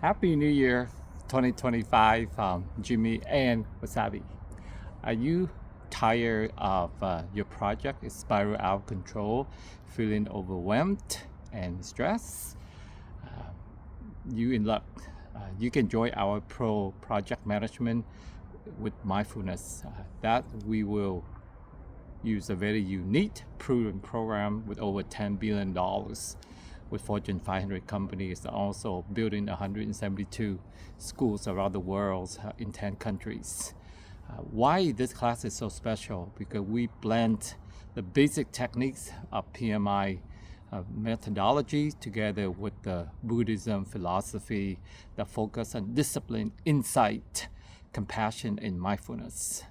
Happy New Year 2025 from Jimmy and Wasabi. Are you tired of your project is spiral out of control, feeling overwhelmed and stressed? You in luck. You can join our pro project management with mindfulness. That we will use a very unique, proven program with over $10 billion with Fortune 500 companies, also building 172 schools around the world in 10 countries. Why this class is so special? Because we blend the basic techniques of PMI methodology together with the Buddhism philosophy that focus on discipline, insight, compassion, and mindfulness.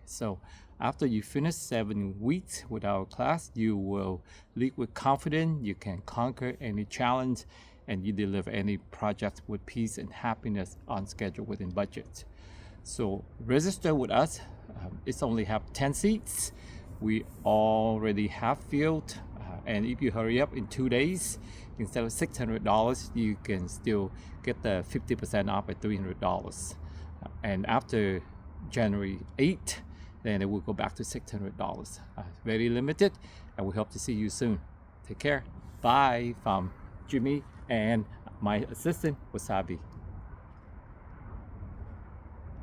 So after you finish 7 weeks with our class, you will lead with confidence, you can conquer any challenge, and you deliver any project with peace and happiness on schedule within budget. So register with us. It's only have 10 seats. We already have filled, and if you hurry up in 2 days, instead of $600, you can still get the 50% off at $300. And after January 8th, then it will go back to $600. Very limited, and we hope to see you soon. Take care. Bye from Jimmy and my assistant, Wasabi.